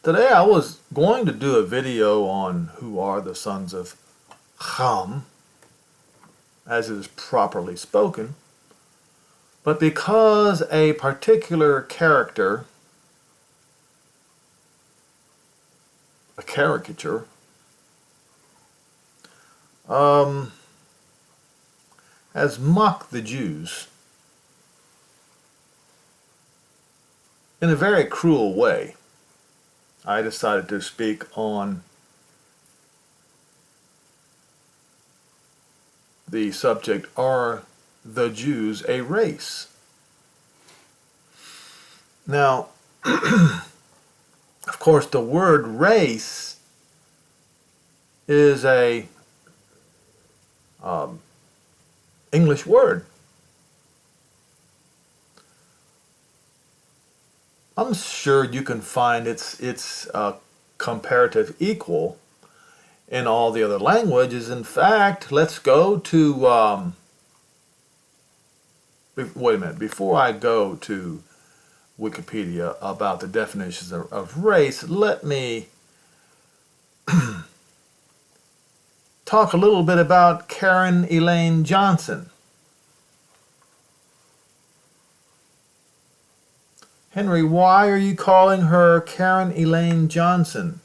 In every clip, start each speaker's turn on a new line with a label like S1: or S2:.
S1: Today I was going to do a video on who are the sons of Ham, as it is properly spoken, but because a particular character, a caricature, has mocked the Jews in a very cruel way, I decided to speak on the subject, are the Jews a race? Now, of course, the word race is a English word. I'm sure you can find its comparative equal in all the other languages. In fact, let's go to, wait a minute, before I go to Wikipedia about the definitions of race, let me talk a little bit about Karen Elaine Johnson. Henry, why are you calling her Karen Elaine Johnson?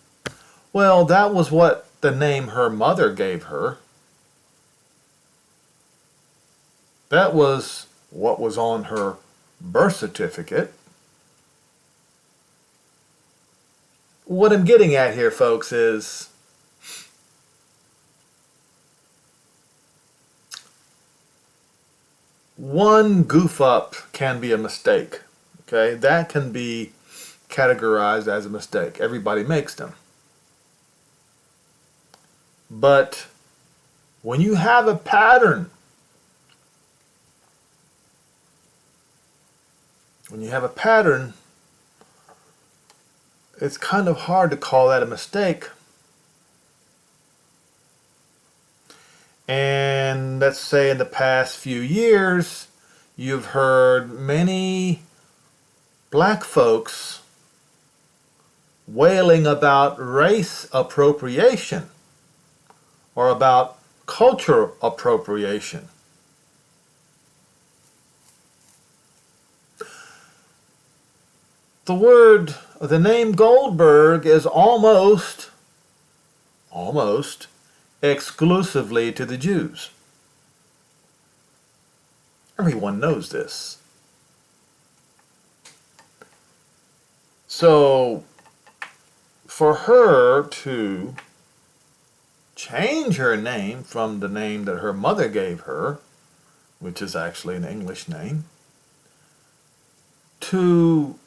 S1: Well, that was what the name her mother gave her. That was what was on her birth certificate. What I'm getting at here, folks, is one goof up can be a mistake. Okay, that can be categorized as a mistake. Everybody makes them. But when you have a pattern, it's kind of hard to call that a mistake. And let's say in the past few years, you've heard many black folks wailing about race appropriation or about culture appropriation. The name Goldberg is almost exclusively to the Jews. Everyone knows this. So, for her to change her name from the name that her mother gave her, which is actually an English name, to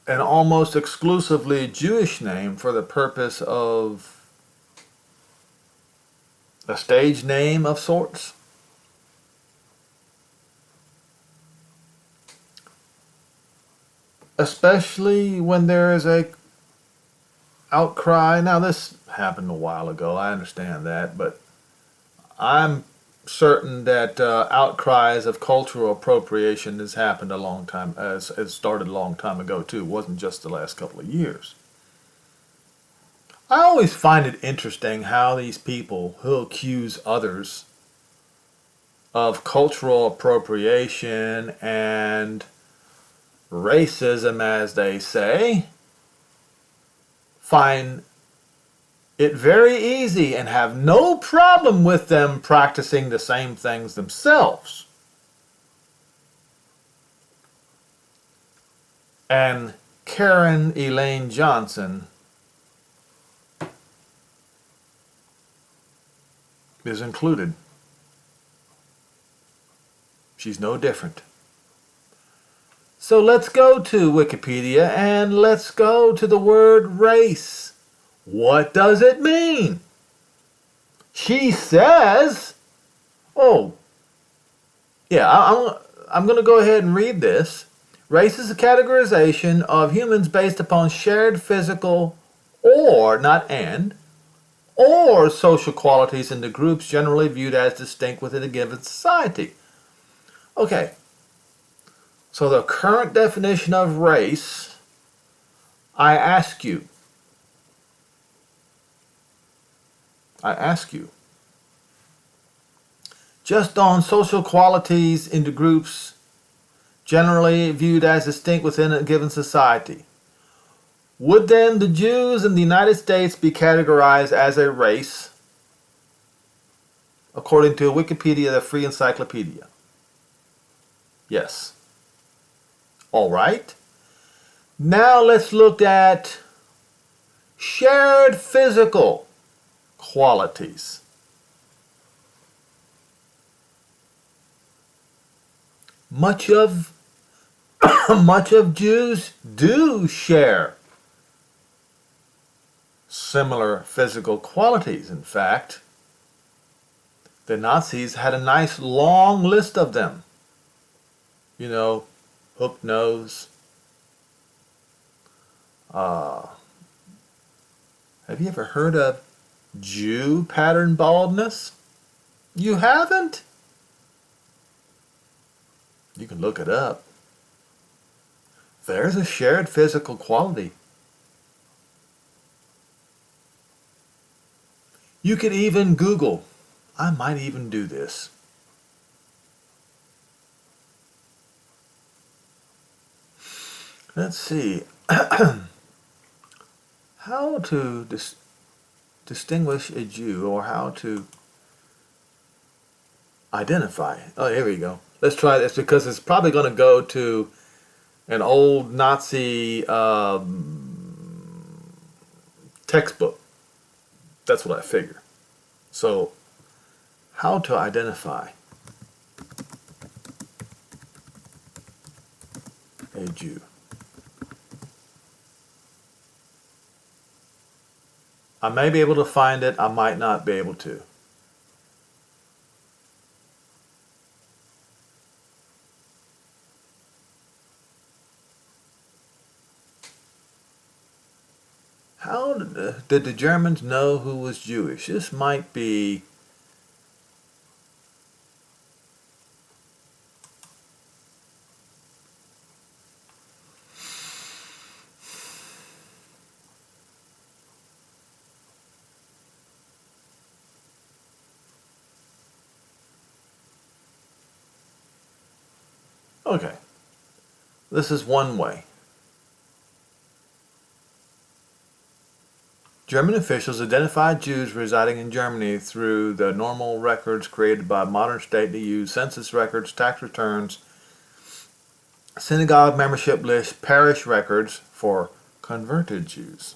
S1: an almost exclusively Jewish name for the purpose of a stage name of sorts, especially when there is a outcry. Now, this happened a while ago, I understand that, but I'm certain that outcries of cultural appropriation has happened a long time, has started a long time ago too. It wasn't just the last couple of years. I always find it interesting how these people who accuse others of cultural appropriation and racism, as they say, find it very easy and have no problem with them practicing the same things themselves. And Karen Elaine Johnson is included. She's no different. So let's go to Wikipedia and let's go to the word race. What does it mean? She says, I'm going to go ahead and read this. Race is a categorization of humans based upon shared physical or social qualities in the groups generally viewed as distinct within a given society. Okay, so the current definition of race I ask you, just on social qualities into groups generally viewed as distinct within a given society, would then the Jews in the United States be categorized as a race, according to Wikipedia, the Free Encyclopedia? Yes. All right. Now let's look at shared physical qualities. Much of Jews do share similar physical qualities. In fact, the Nazis had a nice long list of them. You know, hook nose. Have you ever heard of Jew pattern baldness? You haven't? You can look it up. There's a shared physical quality. You could even Google. I might even do this. Let's see. How to distinguish a Jew, or how to identify. Oh, here we go. Let's try this, because it's probably going to go to an old Nazi textbook. That's what I figure. So, how to identify a Jew. I may be able to find it, I might not be able to. How did the Germans know who was Jewish? This might be okay. This is one way. German officials identified Jews residing in Germany through the normal records created by modern state to use census records, tax returns, synagogue membership lists, parish records for converted Jews.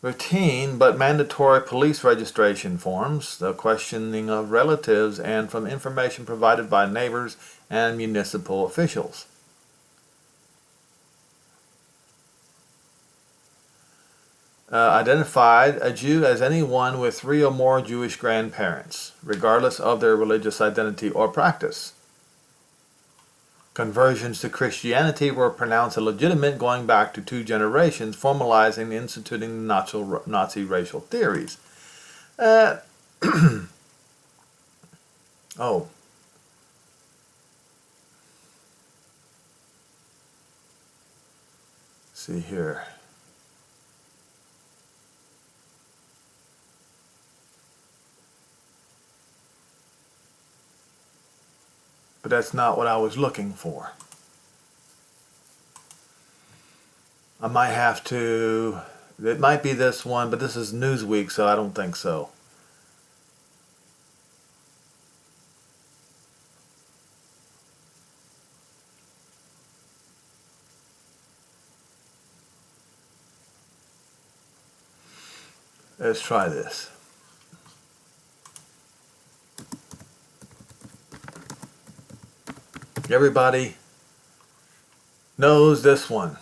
S1: Routine but mandatory police registration forms, the questioning of relatives, and from information provided by neighbors and municipal officials. Identified a Jew as anyone with 3 or more Jewish grandparents, regardless of their religious identity or practice. Conversions to Christianity were pronounced illegitimate going back to 2 generations, formalizing and instituting Nazi racial theories. Oh. See here. But that's not what I was looking for. I might have to, it might be this one, but this is Newsweek, so I don't think so. Let's try this. Everybody knows this one.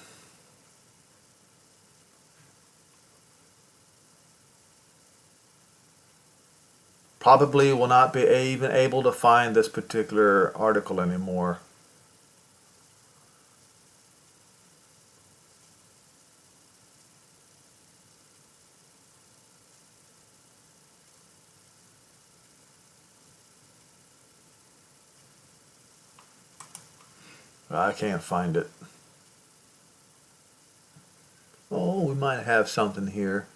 S1: Probably will not be even able to find this particular article anymore. I can't find it. might have something here.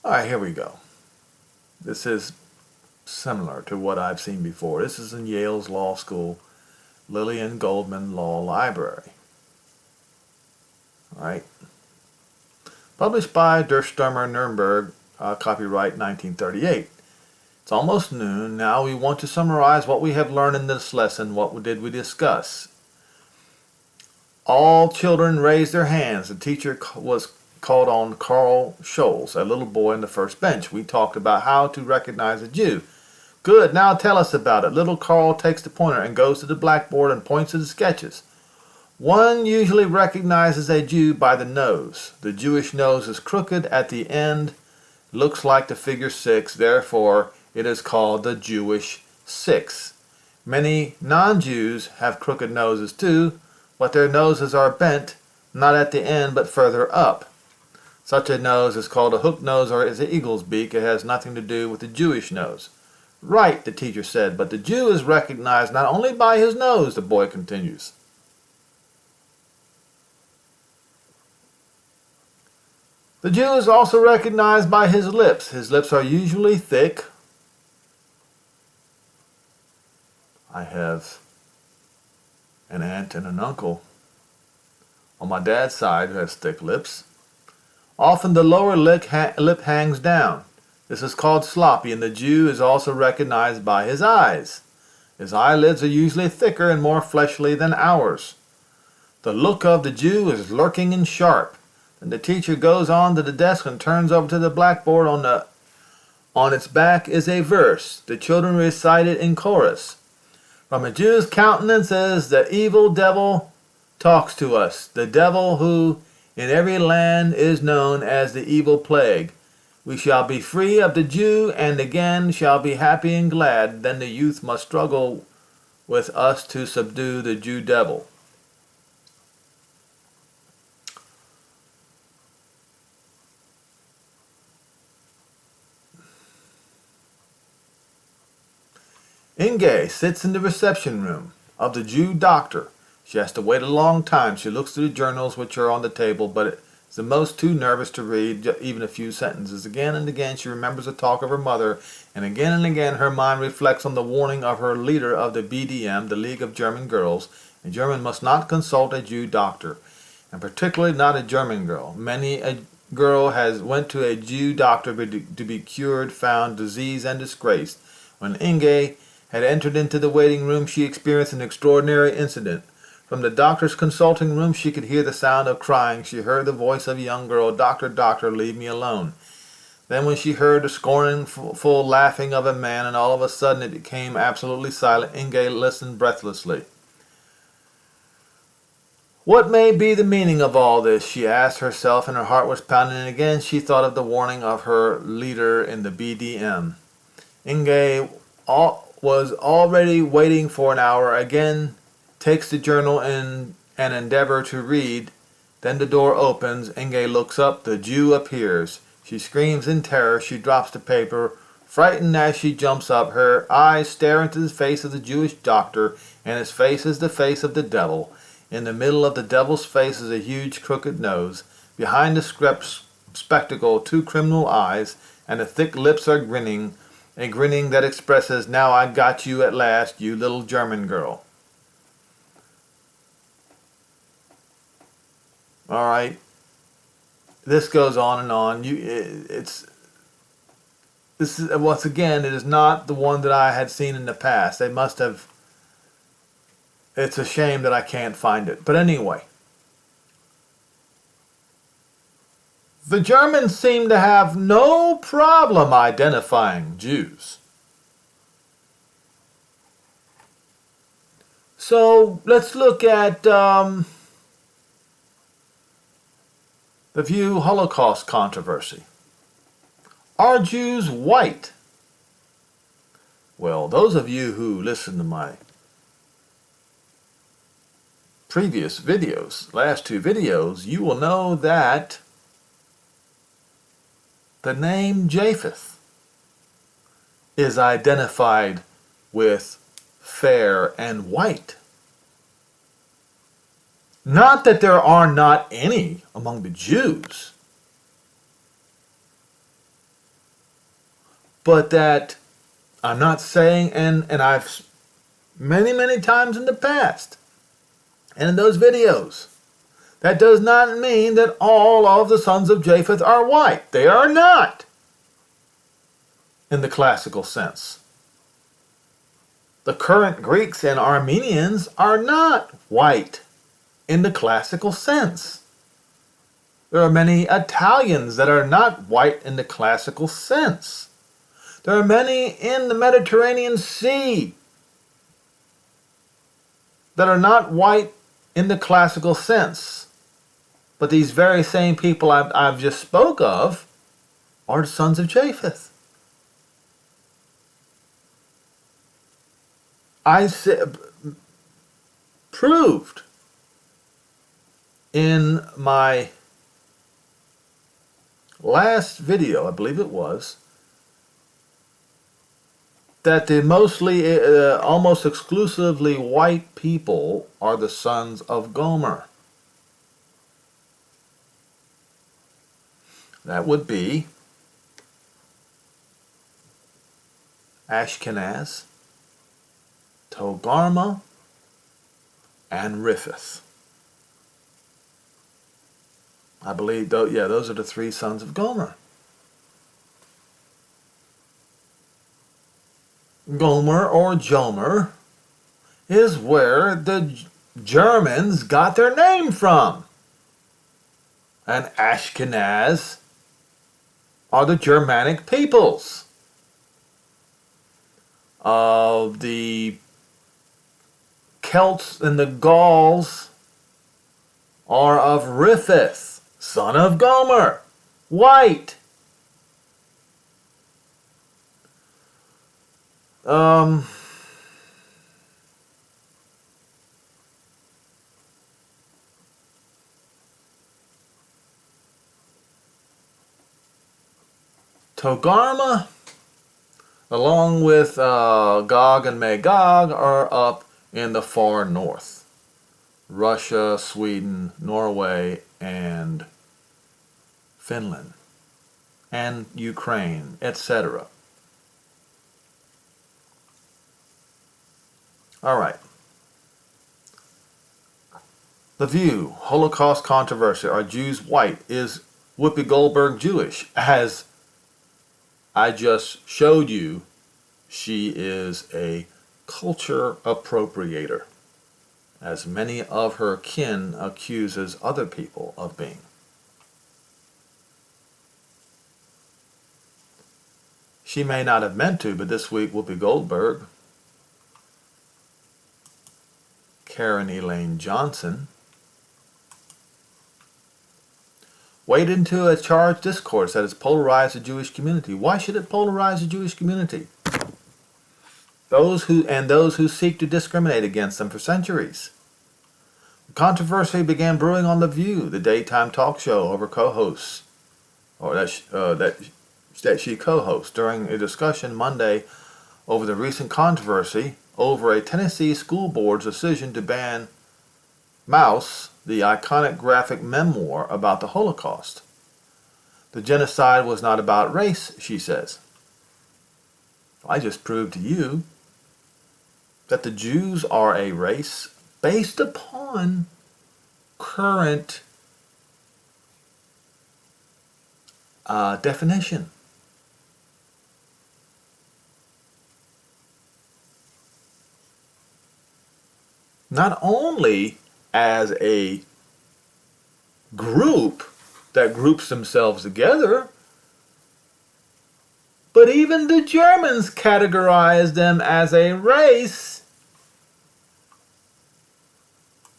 S1: All right, here we go. This is similar to what I've seen before. This is in Yale's Law School, Lillian Goldman Law Library. All right. Published by Der Stürmer Nuremberg, copyright 1938. It's almost noon. Now we want to summarize what we have learned in this lesson. What did we discuss? All children raised their hands. The teacher was called on Carl Scholes, a little boy in the first bench. We talked about how to recognize a Jew. Good, now tell us about it. Little Carl takes the pointer and goes to the blackboard and points to the sketches. One usually recognizes a Jew by the nose. The Jewish nose is crooked at the end, looks like the figure 6, therefore it is called the Jewish 6. Many non-Jews have crooked noses too, but their noses are bent, not at the end but further up. Such a nose is called a hook nose or is an eagle's beak. It has nothing to do with the Jewish nose. Right, the teacher said, but the Jew is recognized not only by his nose, the boy continues. The Jew is also recognized by his lips. His lips are usually thick. I have an aunt and an uncle on my dad's side who has thick lips. Often the lower lip hangs down. This is called sloppy, and the Jew is also recognized by his eyes. His eyelids are usually thicker and more fleshly than ours. The look of the Jew is lurking and sharp. Then the teacher goes on to the desk and turns over to the blackboard. On its back is a verse. The children recite it in chorus. From a Jew's countenance as the evil devil talks to us, the devil who in every land is known as the evil plague. We shall be free of the Jew and again shall be happy and glad. Then the youth must struggle with us to subdue the Jew devil. Inge sits in the reception room of the Jew doctor. She has to wait a long time. She looks through the journals which are on the table, but is the most too nervous to read even a few sentences. Again and again she remembers the talk of her mother, and again her mind reflects on the warning of her leader of the BDM, the League of German Girls. A German must not consult a Jew doctor, and particularly not a German girl. Many a girl went to a Jew doctor to be cured, found diseased and disgraced. When Inge had entered into the waiting room, she experienced an extraordinary incident. From the doctor's consulting room she could hear the sound of crying. She heard the voice of a young girl, "Doctor, doctor, leave me alone." Then when she heard the scornful laughing of a man, and all of a sudden it became absolutely silent, Inge listened breathlessly. What may be the meaning of all this, she asked herself, and her heart was pounding, and again she thought of the warning of her leader in the BDM. Inge was already waiting for an hour. Again takes the journal in an endeavor to read. Then the door opens. Inge looks up. The Jew appears. She screams in terror. She drops the paper. Frightened as she jumps up, her eyes stare into the face of the Jewish doctor, and his face is the face of the devil. In the middle of the devil's face is a huge crooked nose. Behind the spectacle, 2 criminal eyes, and the thick lips are grinning, a grinning that expresses, "Now I got you at last, you little German girl." All right, this goes on and on. This is once again, it is not the one that I had seen in the past. They must have. It's a shame that I can't find it. But anyway, the Germans seem to have no problem identifying Jews. So let's look at the View Holocaust controversy. Are Jews white? Well, those of you who listen to my previous videos, last 2 videos, you will know that the name Japheth is identified with fair and white. Not that there are not any among the Jews, but that I'm not saying, and I've many, many times in the past, and in those videos, that does not mean that all of the sons of Japheth are white. They are not, in the classical sense. The current Greeks and Armenians are not white in the classical sense. There are many Italians that are not white in the classical sense. There are many in the Mediterranean Sea that are not white in the classical sense. But these very same people I've just spoke of are the sons of Japheth. I proved in my last video, I believe it was, that the mostly, almost exclusively white people are the sons of Gomer. That would be Ashkenaz, Togarmah, and Riphath. I believe, those are the three sons of Gomer. Gomer or Jomer is where the Germans got their name from. And Ashkenaz are the Germanic peoples. The Celts and the Gauls are of Riphath, son of Gomer, white. Togarmah, along with Gog and Magog, are up in the far north. Russia, Sweden, Norway, and Finland, and Ukraine, etc. All right. The View, Holocaust controversy. Are Jews white? Is Whoopi Goldberg Jewish? As I just showed you, she is a culture appropriator, as many of her kin accuses other people of being. She may not have meant to, but this week Whoopi Goldberg, Karen Elaine Johnson, wade into a charged discourse that has polarized the Jewish community. Why should it polarize the Jewish community? Those who seek to discriminate against them for centuries. The controversy began brewing on The View, the daytime talk show, over co-hosts, or that she co-hosts, during a discussion Monday over the recent controversy over a Tennessee school board's decision to ban Maus, the iconic graphic memoir about the Holocaust. The genocide was not about race, she says. I just proved to you that the Jews are a race based upon current definition. Not only as a group that groups themselves together, but even the Germans categorize them as a race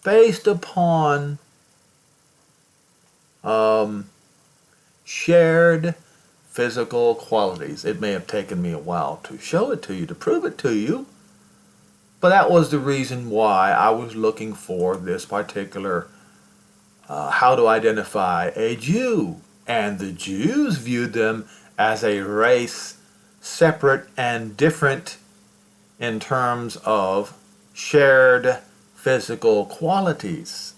S1: based upon shared physical qualities. It may have taken me a while to show it to you, to prove it to you, but that was the reason why I was looking for this particular how to identify a Jew. And the Jews viewed them as a race separate and different in terms of shared physical qualities.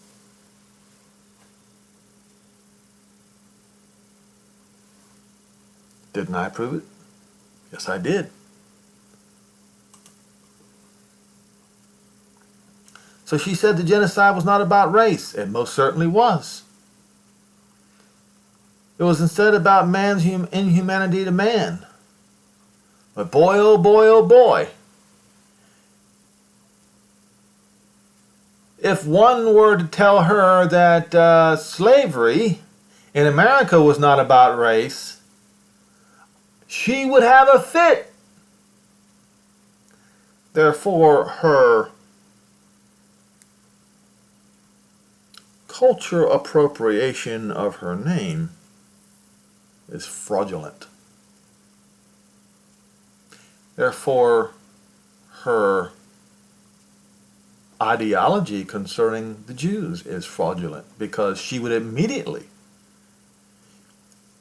S1: Didn't I prove it? Yes, I did. So she said the genocide was not about race. It most certainly was. It was instead about man's inhumanity to man. But boy, oh boy, oh boy. If one were to tell her that slavery in America was not about race, she would have a fit. Therefore, her culture appropriation of her name is fraudulent. Therefore, her ideology concerning the Jews is fraudulent, because she would immediately,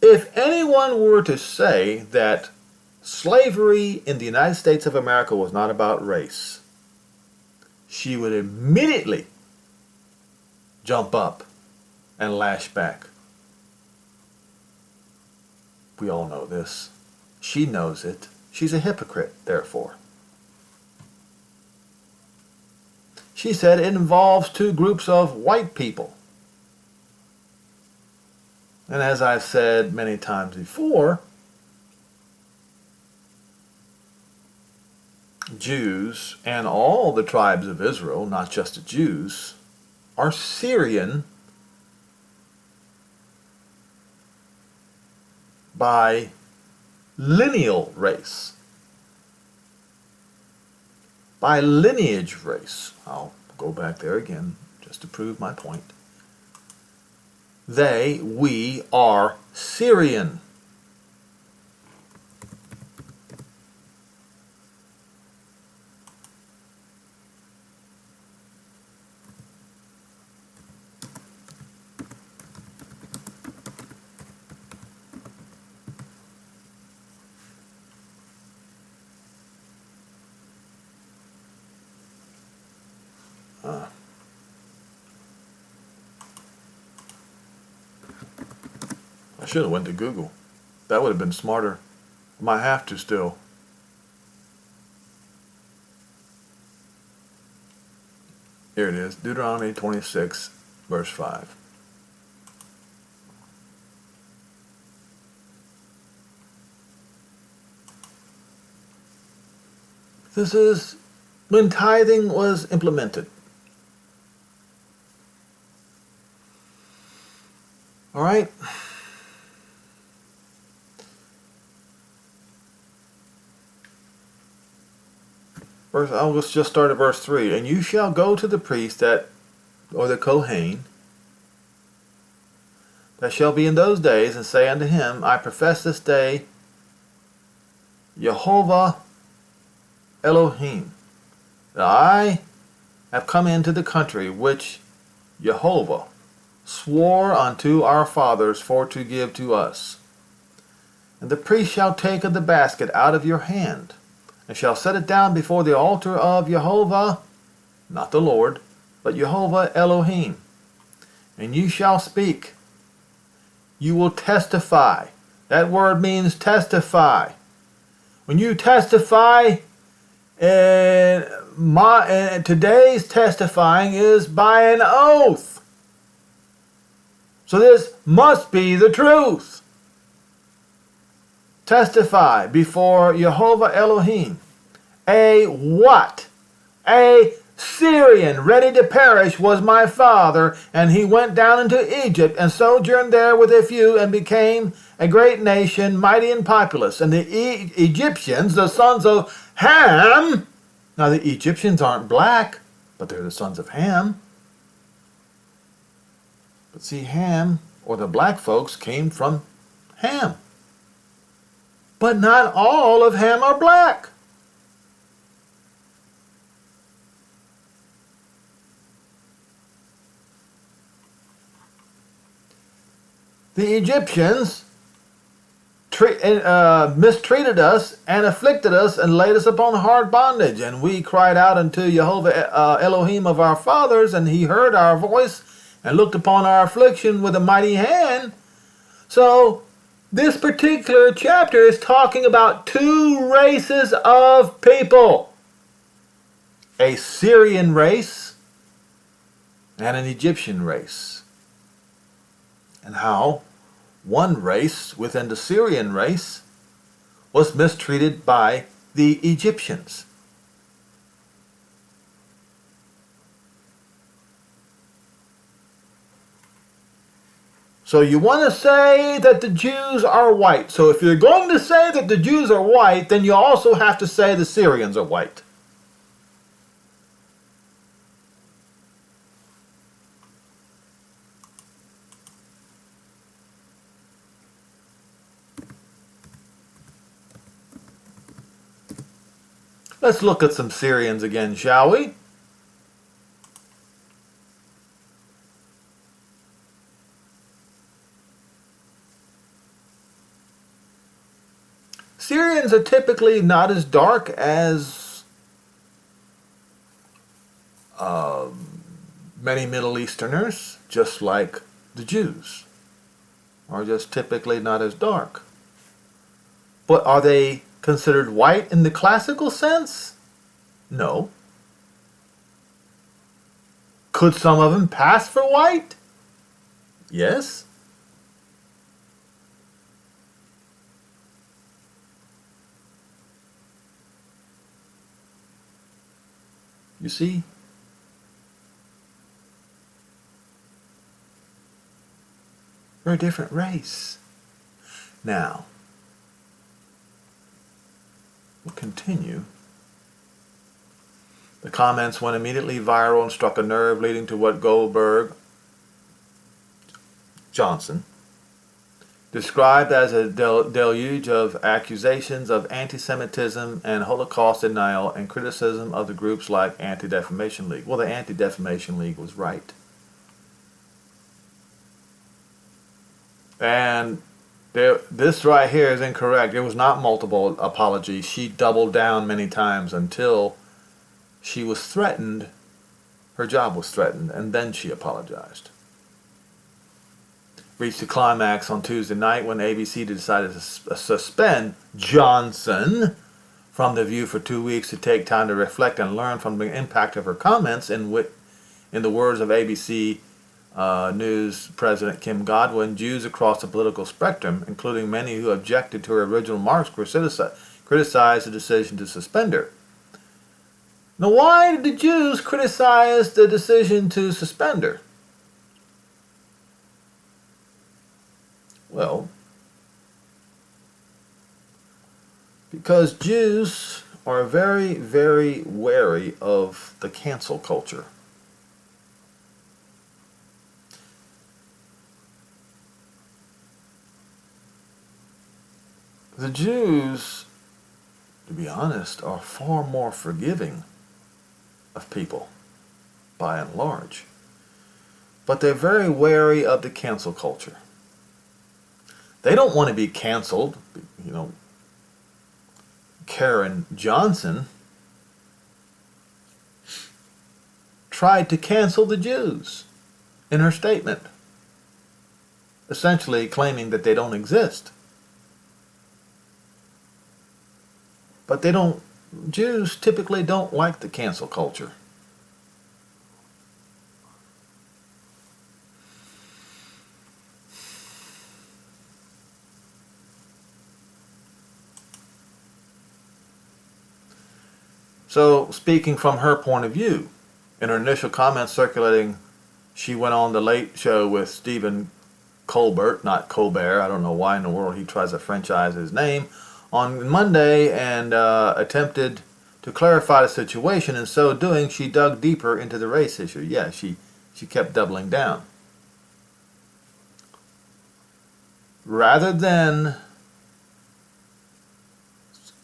S1: if anyone were to say that slavery in the United States of America was not about race, she would immediately jump up and lash back. We all know this. She knows it. She's a hypocrite, therefore. She said it involves two groups of white people. And as I've said many times before, Jews and all the tribes of Israel, not just the Jews, are Syrian by lineal race, by lineage race. I'll go back there again just to prove my point. We are Syrian. I should have went to Google. That would have been smarter. I might have to still. Here it is, Deuteronomy 26, verse 5. This is when tithing was implemented. All right? I'll just start at verse 3. And you shall go to the priest or the Kohen, that shall be in those days, and say unto him, I profess this day, Jehovah Elohim, that I have come into the country which Jehovah swore unto our fathers for to give to us. And the priest shall take of the basket out of your hand, and shall set it down before the altar of Jehovah, not the Lord, but Jehovah Elohim. And you shall speak. You will testify. That word means testify. When you testify, today's testifying is by an oath. So this must be the truth. Testify before Jehovah Elohim. A what? A Syrian ready to perish was my father, and he went down into Egypt and sojourned there with a few and became a great nation, mighty and populous. And the Egyptians, the sons of Ham, now the Egyptians aren't black, but they're the sons of Ham. But see, Ham, or the black folks, came from Ham. But not all of Ham are black. The Egyptians mistreated us and afflicted us and laid us upon hard bondage. And we cried out unto Jehovah Elohim of our fathers, and he heard our voice and looked upon our affliction with a mighty hand. So This particular chapter is talking about two races of people. A Syrian race and an Egyptian race. And how one race within the Syrian race was mistreated by the Egyptians. So you want to say that the Jews are white. So if you're going to say that the Jews are white, then you also have to say the Syrians are white. Let's look at some Syrians again, shall we? Syrians are typically not as dark as many Middle Easterners, just like the Jews, are just typically not as dark. But are they considered white in the classical sense? No. Could some of them pass for white? Yes. You see? We're a different race. Now, we'll continue. The comments went immediately viral and struck a nerve, leading to what Goldberg Johnson described as a deluge of accusations of anti-Semitism and Holocaust denial and criticism of the groups like Anti-Defamation League. Well, the Anti-Defamation League was right. And this right here is incorrect. It was not multiple apologies. She doubled down many times until she was threatened. Her job was threatened, and then she apologized. Reached a climax on Tuesday night when ABC decided to suspend Johnson from The View for 2 weeks to take time to reflect and learn from the impact of her comments. In the words of ABC News President Kim Godwin, Jews across the political spectrum, including many who objected to her original remarks, criticized the decision to suspend her. Now, why did the Jews criticize the decision to suspend her? Well, because Jews are very, very wary of the cancel culture. The Jews, to be honest, are far more forgiving of people, by and large. But they're very wary of the cancel culture. They don't want to be canceled. You know, Karen Johnson tried to cancel the Jews in her statement, essentially claiming that they don't exist. But Jews typically don't like the cancel culture. So, speaking from her point of view, in her initial comments circulating, she went on the Late Show with Stephen Colbert, not Colbert. I don't know why in the world he tries to Frenchize his name, on Monday and attempted to clarify the situation. In so doing, she dug deeper into the race issue. Yeah, she kept doubling down. Rather than...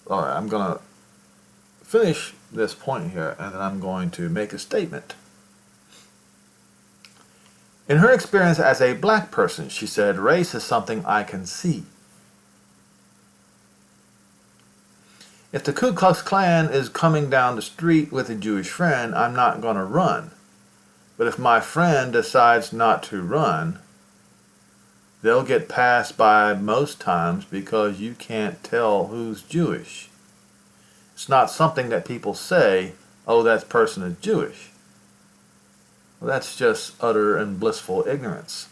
S1: All right, I'm going to finish this point here, and then I'm going to make a statement. In her experience as a black person, she said, race is something I can see. If the Ku Klux Klan is coming down the street with a Jewish friend, I'm not going to run. But if my friend decides not to run, they'll get passed by most times because you can't tell who's Jewish. It's not something that people say, oh, that person is Jewish. Well, that's just utter and blissful ignorance.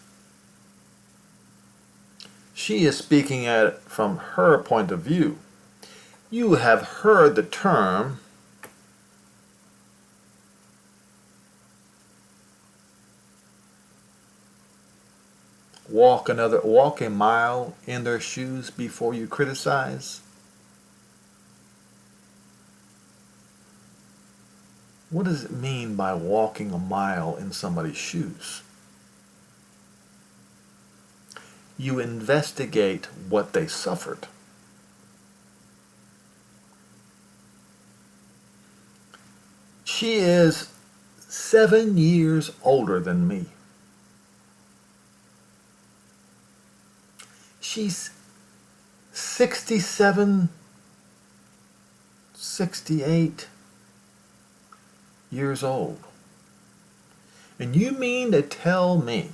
S1: She is speaking at it from her point of view. You have heard the term walk a mile in their shoes before you criticize. What does it mean by walking a mile in somebody's shoes? You investigate what they suffered. She is 7 years older than me. She's 67, 68 years old. And you mean to tell me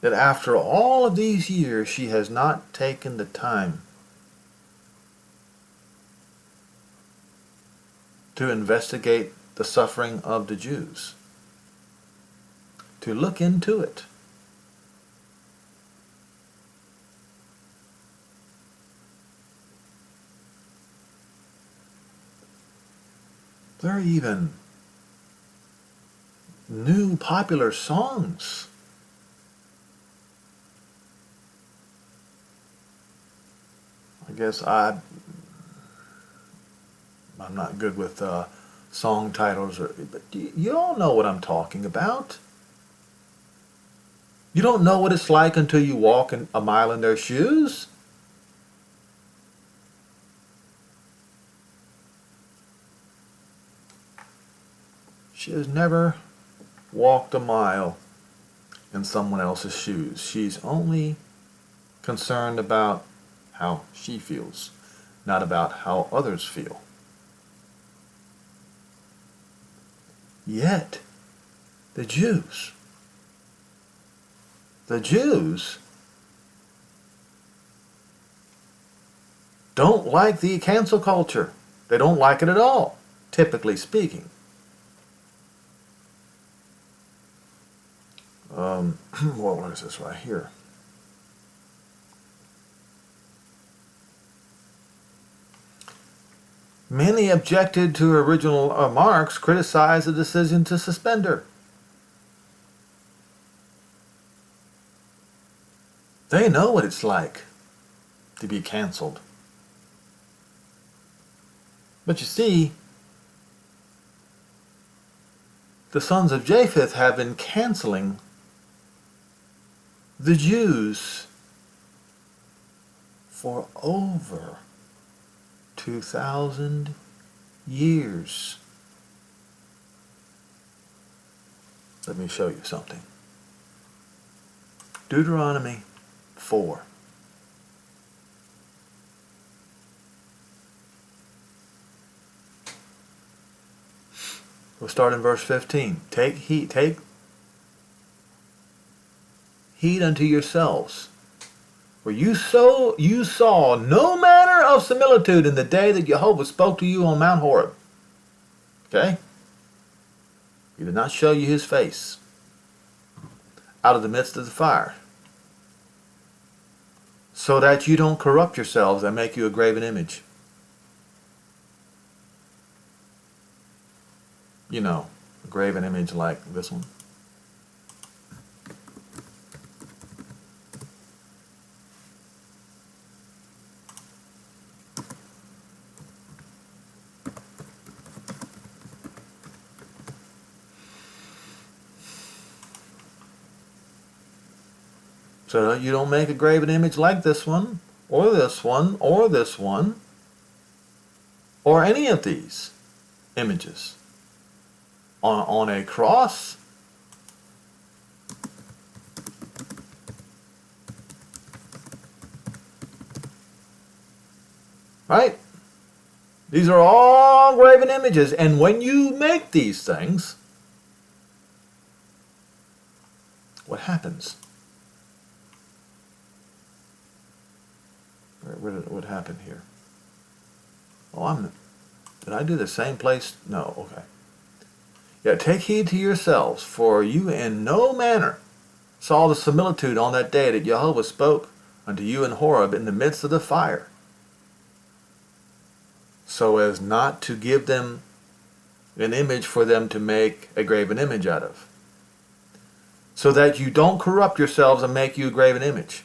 S1: that after all of these years she has not taken the time to investigate the suffering of the Jews, to look into it? There are even new popular songs I guess I'm not good with song titles, but you all know what I'm talking about. You don't know what it's like until you walk a mile in their shoes. She has never walked a mile in someone else's shoes. She's only concerned about how she feels, not about how others feel. Yet, the Jews don't like the cancel culture. They don't like it at all, typically speaking. What is this right here? Many objected to her original remarks, criticized the decision to suspend her. They know what it's like to be canceled. But you see, the sons of Japheth have been canceling the Jews for over 2,000 years. Let me show you something. Deuteronomy 4. We'll start in verse 15. Take heed unto yourselves, for you saw no manner of similitude in the day that Jehovah spoke to you on Mount Horeb. Okay? He did not show you his face out of the midst of the fire, so that you don't corrupt yourselves and make you a graven image. You know, a graven image like this one. So you don't make a graven image like this one, or this one, or this one, or any of these images. On a cross, right? These are all graven images, and when you make these things, what happens? what happened here? Oh, did I do the same place? No, okay. Yeah, take heed to yourselves, for you in no manner saw the similitude on that day that Jehovah spoke unto you in Horeb in the midst of the fire, so as not to give them an image for them to make a graven image out of, so that you don't corrupt yourselves and make you a graven image.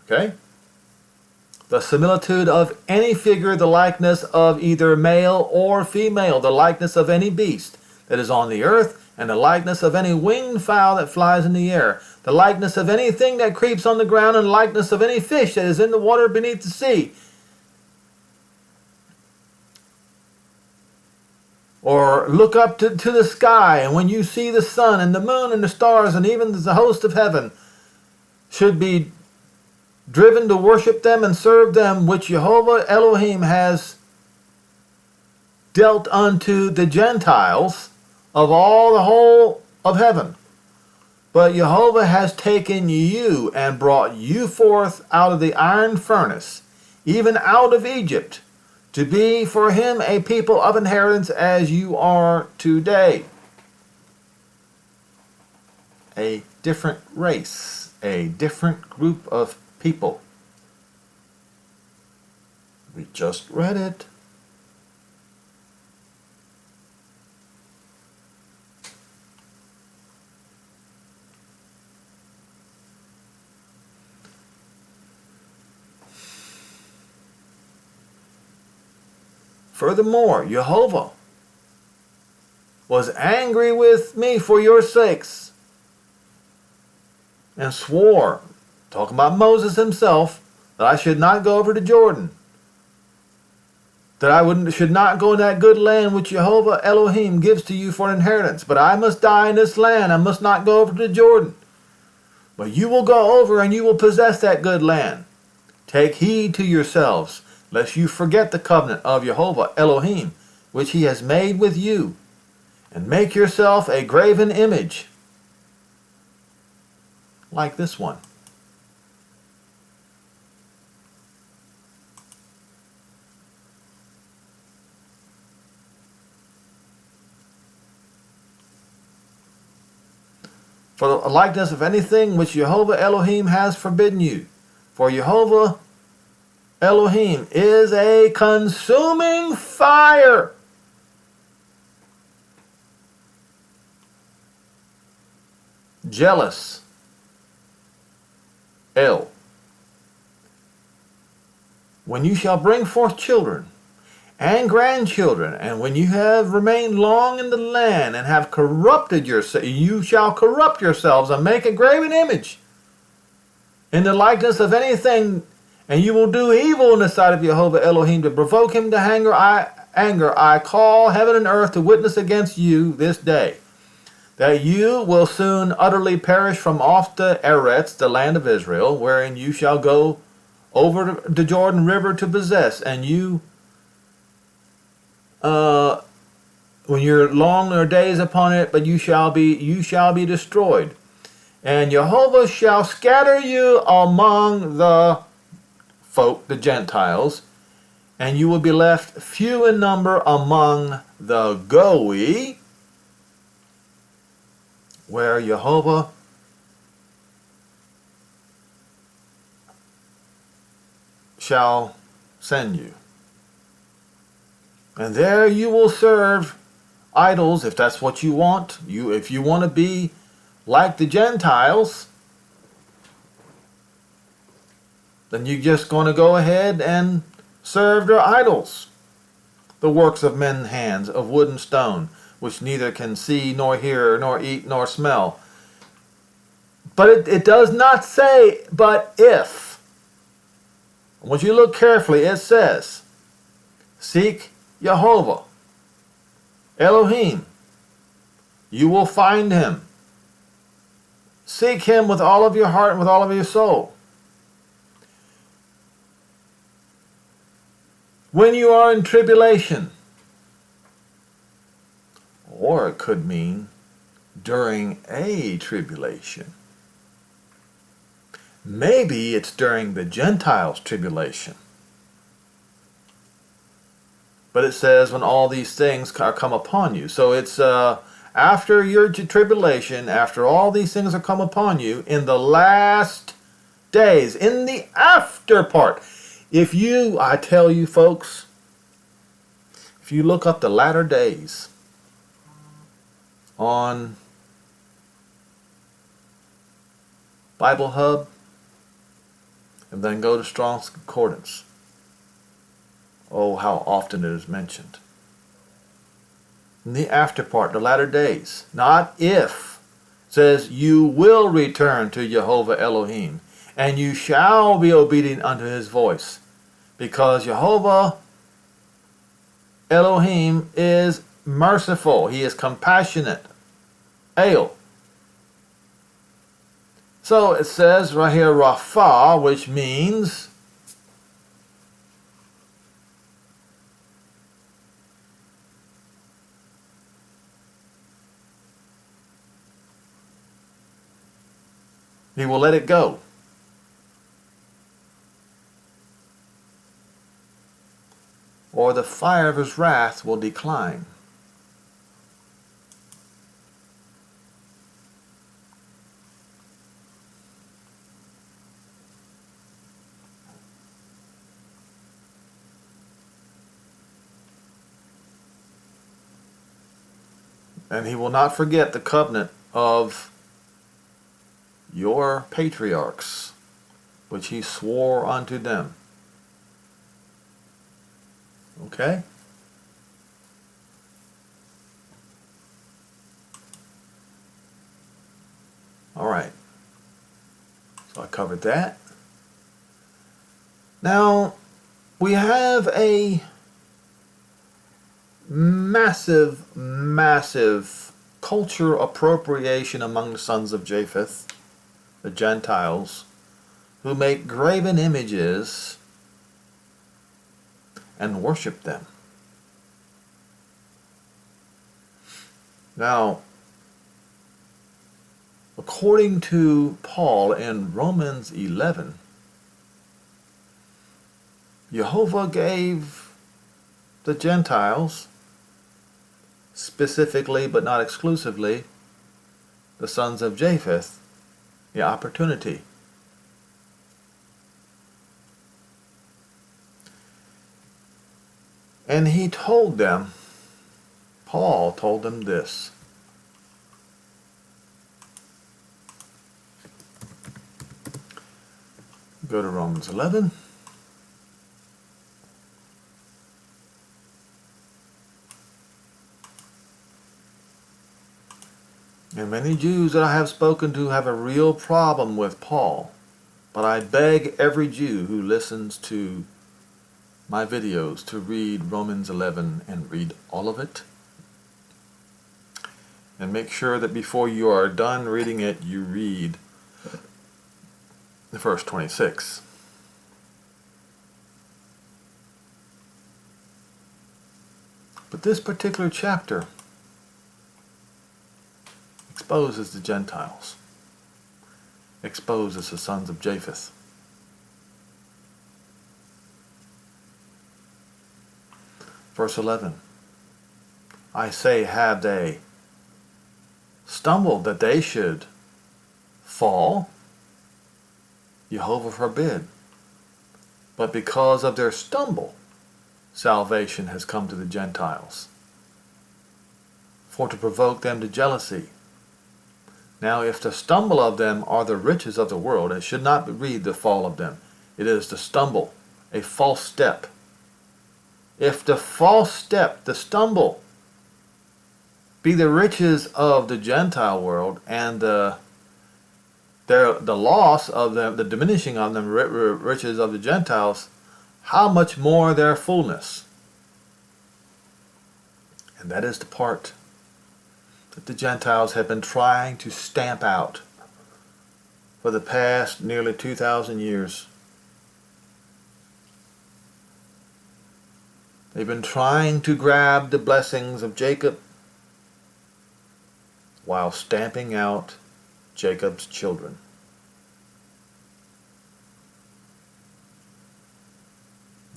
S1: Okay? The similitude of any figure, the likeness of either male or female, the likeness of any beast that is on the earth, and the likeness of any winged fowl that flies in the air, the likeness of anything that creeps on the ground, and the likeness of any fish that is in the water beneath the sea. Or look up to the sky, and when you see the sun and the moon and the stars and even the host of heaven, should be driven to worship them and serve them, which Jehovah Elohim has dealt unto the Gentiles of all the whole of heaven. But Jehovah has taken you and brought you forth out of the iron furnace, even out of Egypt, to be for him a people of inheritance as you are today. A different race, a different group of people. We just read it. Furthermore, Jehovah was angry with me for your sakes and swore, talking about Moses himself, that I should not go over to Jordan, that I should not go in that good land which Jehovah Elohim gives to you for an inheritance. But I must die in this land. I must not go over to Jordan. But you will go over and you will possess that good land. Take heed to yourselves, lest you forget the covenant of Jehovah Elohim, which he has made with you, and make yourself a graven image, like this one. For the likeness of anything which Jehovah Elohim has forbidden you. For Jehovah Elohim is a consuming fire. Jealous. El. When you shall bring forth children and grandchildren, and when you have remained long in the land and have corrupted yourselves, you shall corrupt yourselves and make a graven image in the likeness of anything, and you will do evil in the sight of Jehovah Elohim to provoke him to anger. I call heaven and earth to witness against you this day, that you will soon utterly perish from off the Eretz, the land of Israel, wherein you shall go over the Jordan River to possess, and you, when you're long or days upon it, but you shall be destroyed. And Jehovah shall scatter you among the folk, the Gentiles, and you will be left few in number among the Goi, where Jehovah shall send you. And there you will serve idols, if that's what you want. If you want to be like the Gentiles, then you're just going to go ahead and serve their idols, the works of men's hands, of wood and stone, which neither can see, nor hear, nor eat, nor smell. But it does not say, but if. Once you look carefully, it says, seek Jehovah Elohim. You will find him. Seek him with all of your heart and with all of your soul. When you are in tribulation, or it could mean during a tribulation. Maybe it's during the Gentiles' tribulation. But it says when all these things are come upon you. So it's after your tribulation, after all these things are come upon you, in the last days, in the after part. I tell you folks, if you look up the latter days on Bible Hub, and then go to Strong's Concordance, oh, how often it is mentioned. In the after part, the latter days, not if, says you will return to Jehovah Elohim, and you shall be obedient unto his voice, because Jehovah Elohim is merciful. He is compassionate. Ale. So it says right here, Rapha, which means he will let it go. Or the fire of his wrath will decline. And he will not forget the covenant of your patriarchs, which he swore unto them. Okay? All right. So I covered that. Now, we have a massive culture appropriation among the sons of Japheth, the Gentiles, who make graven images and worship them. Now, according to Paul in Romans 11, Jehovah gave the Gentiles, specifically but not exclusively, the sons of Japheth, the opportunity. And he told them, Paul told them this. Go to Romans 11. And many Jews that I have spoken to have a real problem with Paul. But I beg every Jew who listens to my videos to read Romans 11 and read all of it. And make sure that before you are done reading it, you read the verse 26. But this particular chapter exposes the Gentiles, exposes the sons of Japheth. Verse 11, I say, have they stumbled that they should fall? Jehovah forbid. But because of their stumble, salvation has come to the Gentiles, for to provoke them to jealousy. Now if the stumble of them are the riches of the world, it should not read the fall of them. It is the stumble, a false step. If the false step, the stumble, be the riches of the Gentile world, and the loss of them, the diminishing of them riches of the Gentiles, how much more their fullness? And that is the part that the Gentiles have been trying to stamp out for the past nearly 2,000 years. They've been trying to grab the blessings of Jacob while stamping out Jacob's children.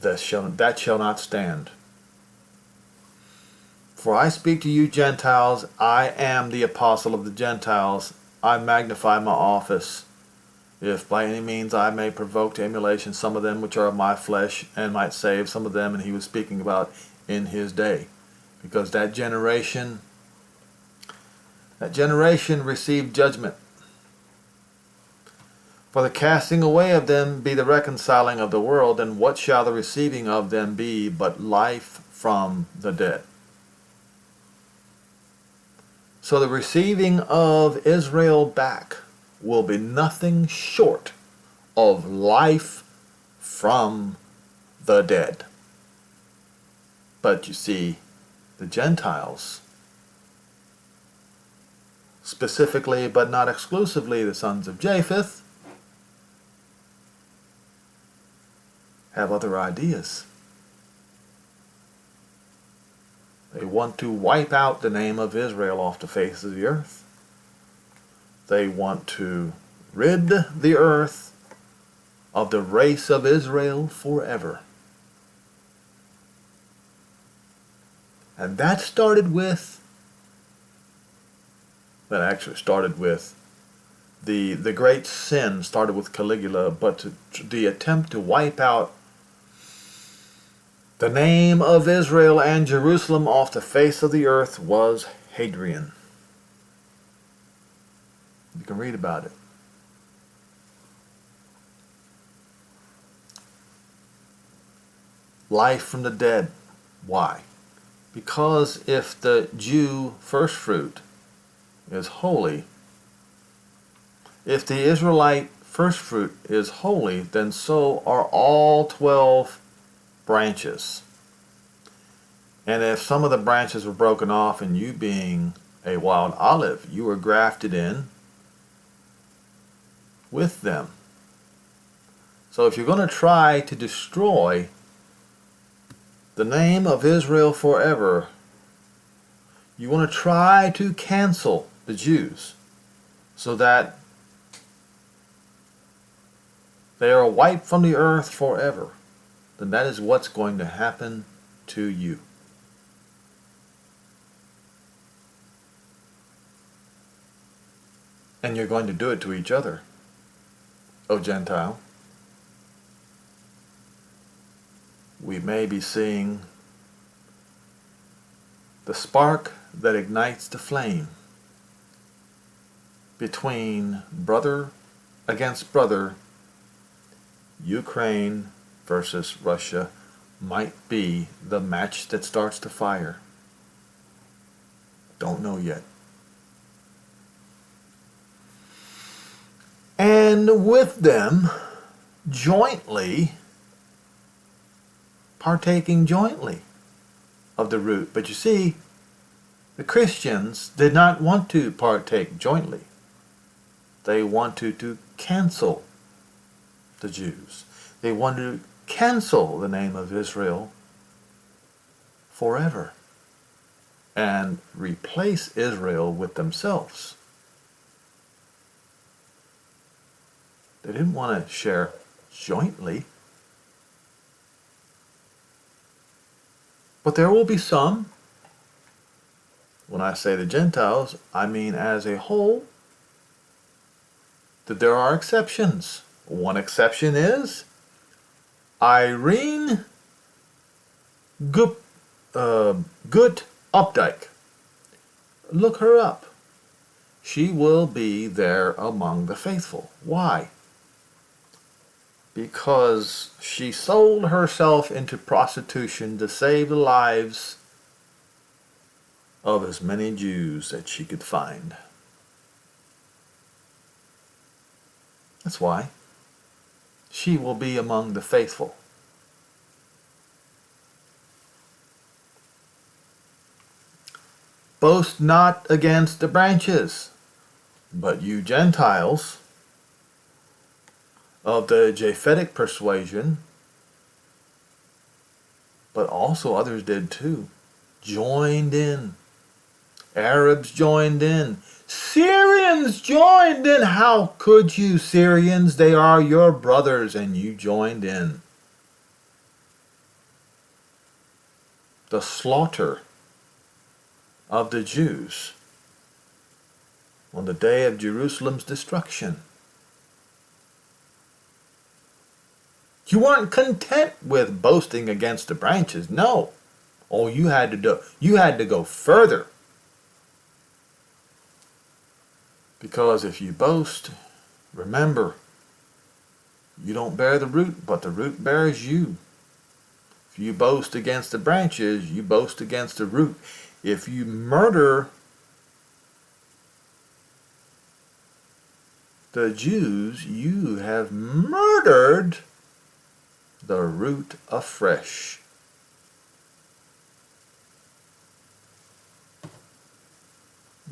S1: that shall not stand. For I speak to you Gentiles, I am the apostle of the Gentiles, I magnify my office, if by any means I may provoke to emulation some of them which are of my flesh, and might save some of them. And he was speaking about in his day, because that generation received judgment. For the casting away of them be the reconciling of the world, and what shall the receiving of them be but life from the dead? So the receiving of Israel back will be nothing short of life from the dead. But you see, the Gentiles, specifically but not exclusively the sons of Japheth, have other ideas. They want to wipe out the name of Israel off the face of the earth. They want to rid the earth of the race of Israel forever. And that started with, the great sin started with Caligula, but the attempt to wipe out the name of Israel and Jerusalem off the face of the earth was Hadrian. You can read about it. Life from the dead. Why? Because if the Jew first fruit is holy, if the Israelite first fruit is holy, then so are all 12 branches. And if some of the branches were broken off, and you being a wild olive, you were grafted in with them. So if you're going to try to destroy the name of Israel forever, you want to try to cancel the Jews so that they are wiped from the earth forever, then that is what's going to happen to you. And you're going to do it to each other, O Gentile. We may be seeing the spark that ignites the flame between brother against brother. Ukraine versus Russia might be the match that starts the fire. Don't know yet. And with them, partaking jointly of the root. But you see, the Christians did not want to partake jointly. They wanted to cancel the Jews. They wanted to cancel the name of Israel forever and replace Israel with themselves. They didn't want to share jointly. But there will be some. When I say the Gentiles, I mean as a whole, that there are exceptions. One exception is Irene Gut Updike. Look her up. She will be there among the faithful. Why? Because she sold herself into prostitution to save the lives of as many Jews that she could find. That's why. She will be among the faithful. Boast not against the branches, but you Gentiles of the Japhetic persuasion, but also others did too, joined in. Arabs joined in. Syrians joined in. How could you, Syrians? They are your brothers, and you joined in. the slaughter of the Jews on the day of Jerusalem's destruction. You weren't content with boasting against the branches. No. Oh, you had to go further. Because if you boast, remember, you don't bear the root, but the root bears you. If you boast against the branches, you boast against the root. If you murder the Jews, you have murdered the root afresh.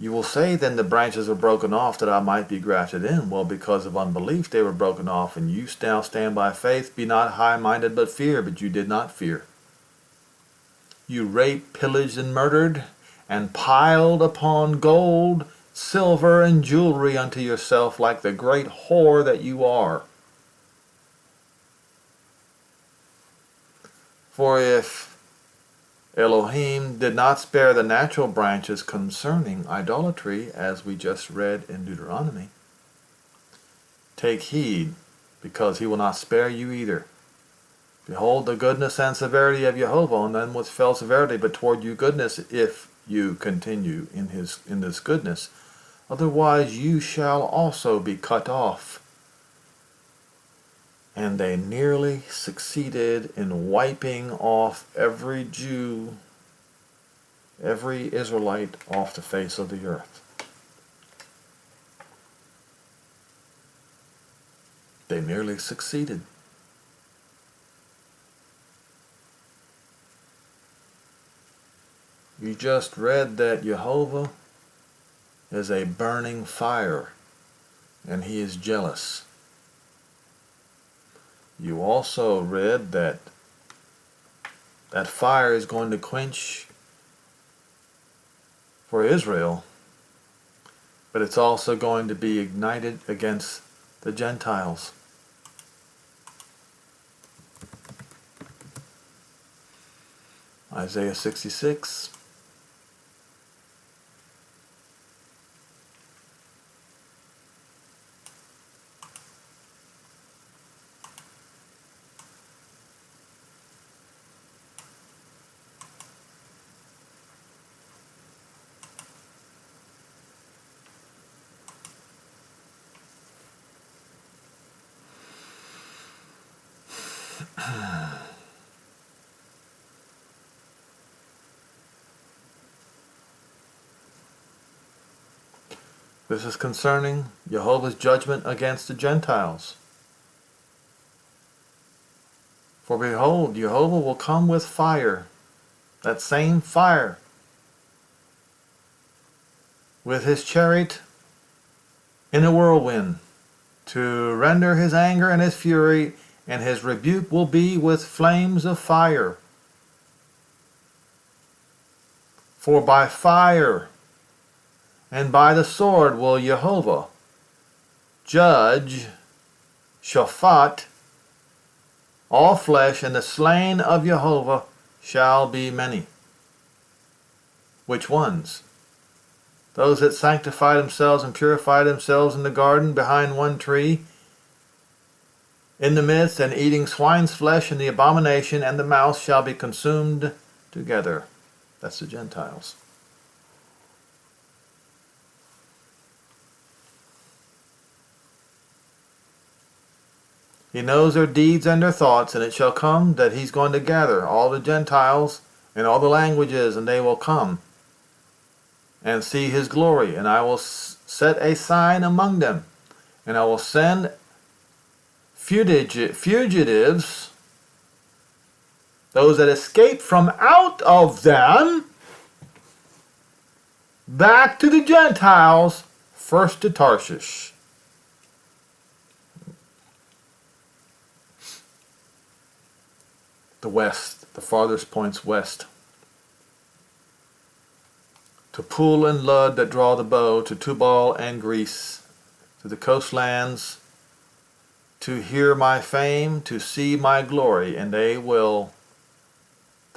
S1: You will say, then the branches were broken off that I might be grafted in. Well, because of unbelief they were broken off, and you now stand by faith. Be not high-minded, but fear. But you did not fear. You raped, pillaged, and murdered, and piled upon gold, silver, and jewelry unto yourself like the great whore that you are. For if Elohim did not spare the natural branches concerning idolatry, as we just read in Deuteronomy, take heed, because he will not spare you either. Behold the goodness and severity of Jehovah, and then with fell severity, but toward you goodness, if you continue in this goodness. Otherwise you shall also be cut off. And they nearly succeeded in wiping off every Jew, every Israelite off the face of the earth. They nearly succeeded. You just read that Jehovah is a burning fire, and he is jealous. You also read that that fire is going to quench for Israel, but it's also going to be ignited against the Gentiles. Isaiah 66. This is concerning Jehovah's judgment against the Gentiles. For behold, Jehovah will come with fire, that same fire, with his chariot in a whirlwind, to render his anger and his fury, and his rebuke will be with flames of fire. For by fire and by the sword will Jehovah judge, Shaphat, all flesh, and the slain of Jehovah shall be many. Which ones? Those that sanctify themselves and purify themselves in the garden behind one tree, in the midst, and eating swine's flesh, and the abomination and the mouse shall be consumed together. That's the Gentiles. He knows their deeds and their thoughts, and it shall come that he's going to gather all the Gentiles and all the languages, and they will come and see his glory. And I will set a sign among them, and I will send fugitives, those that escape from out of them, back to the Gentiles, first to Tarshish. The west, the farthest points west. To Pool and Lud that draw the bow, to Tubal and Greece, to the coastlands, to hear my fame, to see my glory, and they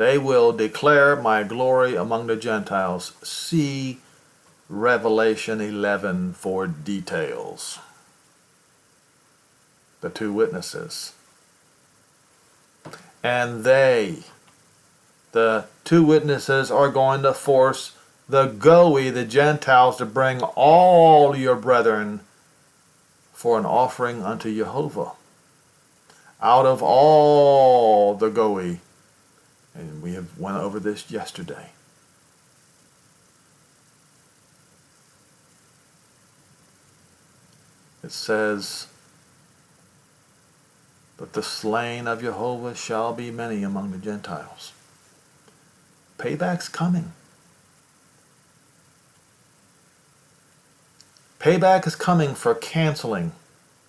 S1: They will declare my glory among the Gentiles. See Revelation 11 for details. The two witnesses. And the two witnesses, are going to force the the Gentiles, to bring all your brethren for an offering unto Jehovah. Out of all the and we have went over this yesterday. It says, but the slain of Jehovah shall be many among the Gentiles. Payback's coming. Payback is coming for canceling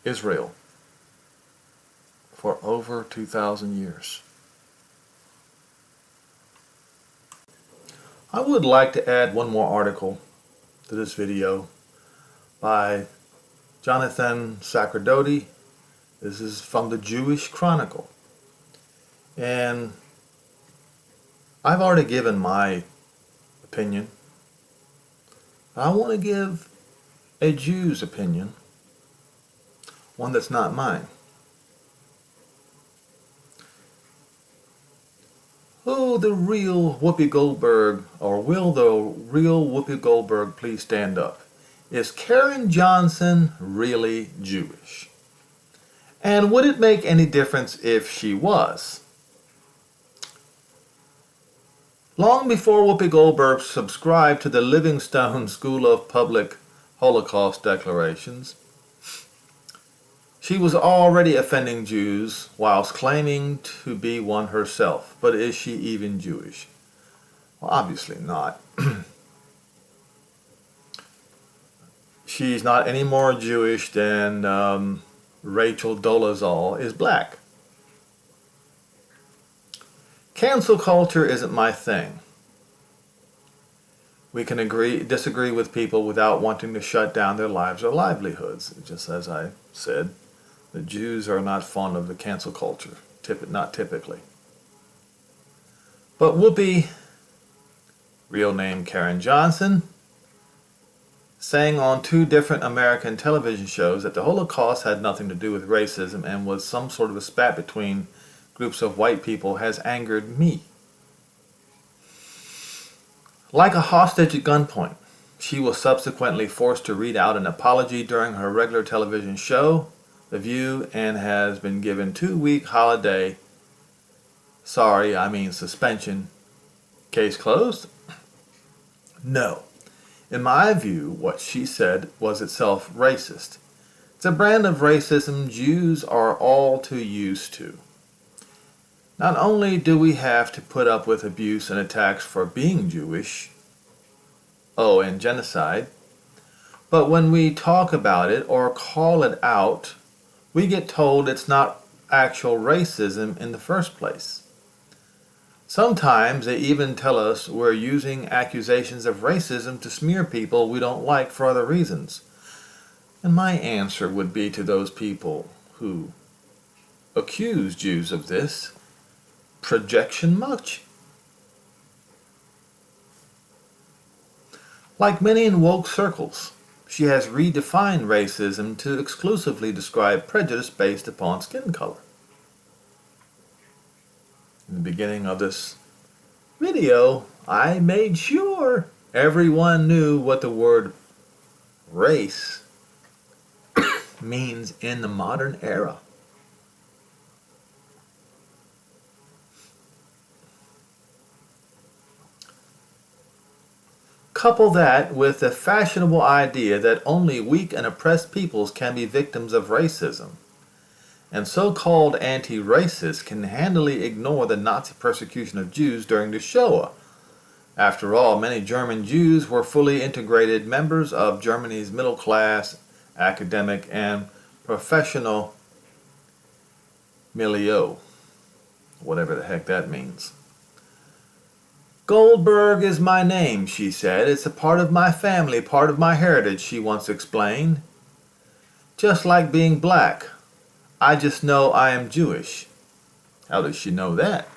S1: Israel for over 2,000 years. I would like to add one more article to this video by Jonathan Sacerdoti. This is from the Jewish Chronicle. And I've already given my opinion. I want to give a Jew's opinion, one that's not mine. Oh, the real Whoopi Goldberg, or will the real Whoopi Goldberg please stand up? Is Karen Johnson really Jewish? And would it make any difference if she was? Long before Whoopi Goldberg subscribed to the Livingstone School of Public Holocaust Declarations, she was already offending Jews whilst claiming to be one herself. But is she even Jewish? Well, obviously not. She's not any more Jewish than Rachel Dolezal is black. Cancel culture isn't my thing. We can disagree with people without wanting to shut down their lives or livelihoods. Just as I said, the Jews are not fond of the cancel culture, not typically. But Whoopi, real name Karen Johnson, saying on 2 different American television shows that the Holocaust had nothing to do with racism and was some sort of a spat between groups of white people, has angered me. Like a hostage at gunpoint, she was subsequently forced to read out an apology during her regular television show, The View, and has been given 2-week holiday. Sorry, I mean suspension. Case closed? No. In my view, what she said was itself racist. It's a brand of racism Jews are all too used to. Not only do we have to put up with abuse and attacks for being Jewish, and genocide, but when we talk about it or call it out, we get told it's not actual racism in the first place. Sometimes they even tell us we're using accusations of racism to smear people we don't like for other reasons. And my answer would be to those people who accuse Jews of this, projection much. Like many in woke circles, she has redefined racism to exclusively describe prejudice based upon skin color. In the beginning of this video, I made sure everyone knew what the word race means in the modern era. Couple that with the fashionable idea that only weak and oppressed peoples can be victims of racism, and so-called anti-racists can handily ignore the Nazi persecution of Jews during the Shoah. After all, many German Jews were fully integrated members of Germany's middle class, academic, and professional milieu, whatever the heck that means. Goldberg is my name, she said. It's a part of my family, part of my heritage, she once explained. Just like being black. I just know I am Jewish. How does she know that?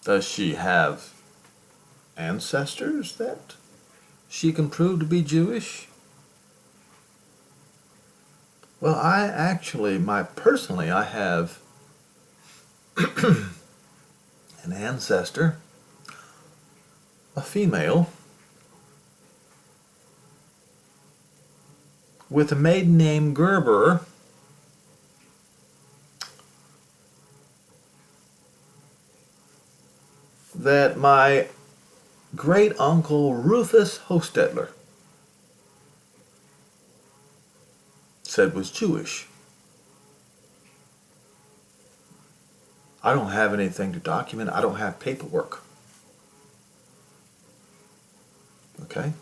S1: Does she have ancestors that she can prove to be Jewish? Well, I have an ancestor, a female, with a maiden name Gerber, that my great uncle Rufus Hostetler said was Jewish. I don't have anything to document. I don't have paperwork. Okay?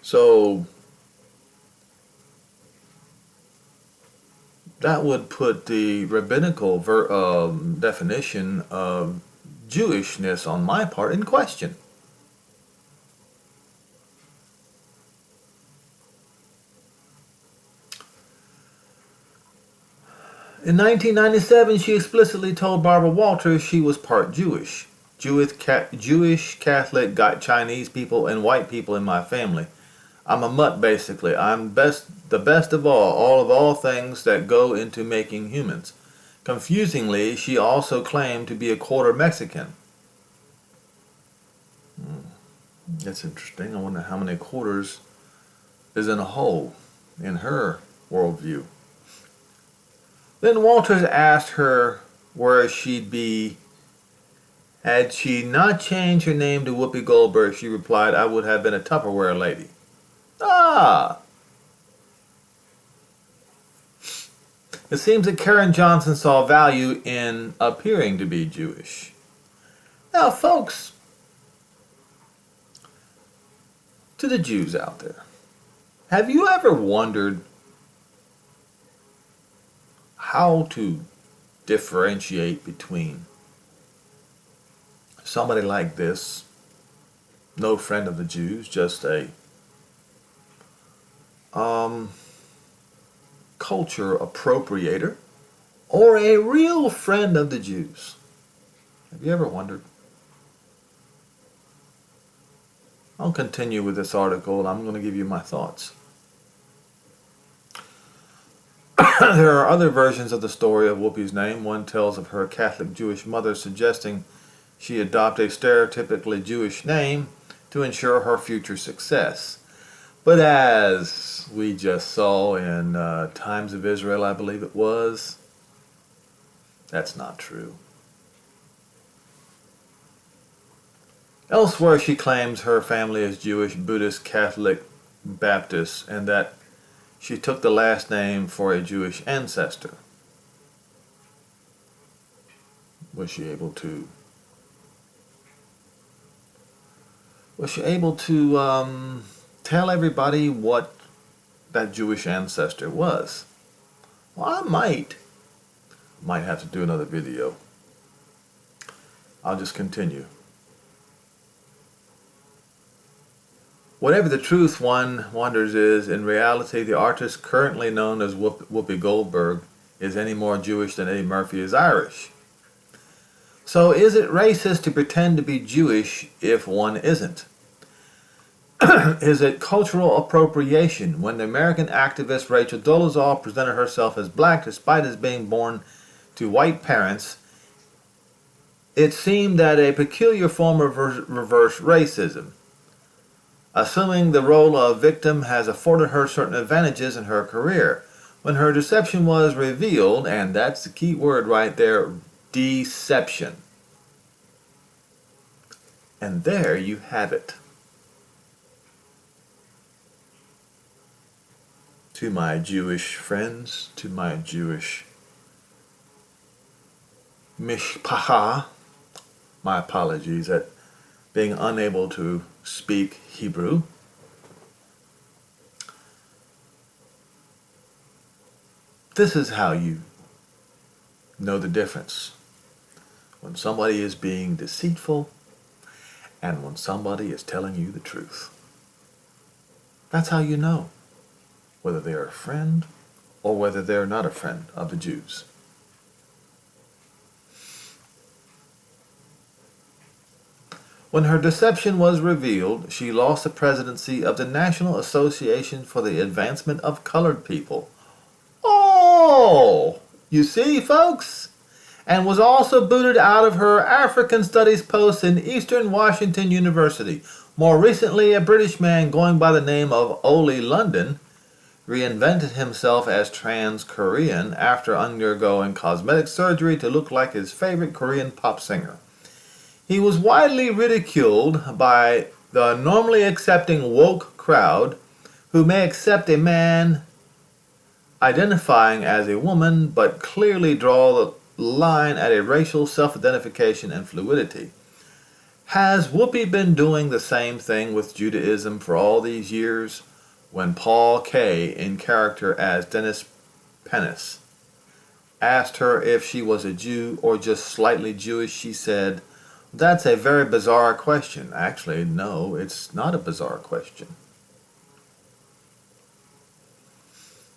S1: So that would put the rabbinical definition of Jewishness on my part in question. In 1997, she explicitly told Barbara Walters she was part Jewish. Jewish, Catholic, got Chinese people, and white people in my family. I'm a mutt, basically. I'm the best of all things that go into making humans. Confusingly, she also claimed to be a quarter Mexican. That's interesting. I wonder how many quarters is in a whole in her worldview. Then Walters asked her where she'd be. Had she not changed her name to Whoopi Goldberg, she replied, I would have been a Tupperware lady. Ah! It seems that Karen Johnson saw value in appearing to be Jewish. Now, folks, to the Jews out there, have you ever wondered how to differentiate between somebody like this, no friend of the Jews, just a culture appropriator, or a real friend of the Jews? Have you ever wondered? I'll continue with this article and I'm going to give you my thoughts. There are other versions of the story of Whoopi's name. One tells of her Catholic Jewish mother suggesting she adopt a stereotypically Jewish name to ensure her future success. But as we just saw in Times of Israel, I believe it was, that's not true. Elsewhere, she claims her family is Jewish, Buddhist, Catholic, Baptist, and that she took the last name for a Jewish ancestor. Was she able to tell everybody what that Jewish ancestor was? Well, I might have to do another video. I'll just continue. Whatever the truth, one wonders, is in reality the artist currently known as Whoopi Goldberg is any more Jewish than Eddie Murphy is Irish. So is it racist to pretend to be Jewish if one isn't? Is it cultural appropriation when the American activist Rachel Dolezal presented herself as black despite as being born to white parents? It seemed that a peculiar form of reverse racism, assuming the role of victim, has afforded her certain advantages in her career. When her deception was revealed, and that's the key word right there, deception. And there you have it. To my Jewish friends, to my Jewish mishpacha, my apologies at being unable to speak Hebrew. This is how you know the difference when somebody is being deceitful and when somebody is telling you the truth. That's how you know whether they're a friend or whether they're not a friend of the Jews. When her deception was revealed, she lost the presidency of the National Association for the Advancement of Colored People. Oh, you see, folks? And was also booted out of her African Studies post in Eastern Washington University. More recently, a British man going by the name of Ole London reinvented himself as trans-Korean after undergoing cosmetic surgery to look like his favorite Korean pop singer. He was widely ridiculed by the normally accepting woke crowd who may accept a man identifying as a woman but clearly draw the line at a racial self-identification and fluidity. Has Whoopi been doing the same thing with Judaism for all these years? When Paul Kay, in character as Dennis Pennis, asked her if she was a Jew or just slightly Jewish, she said, "That's a very bizarre question." Actually, no, it's not a bizarre question.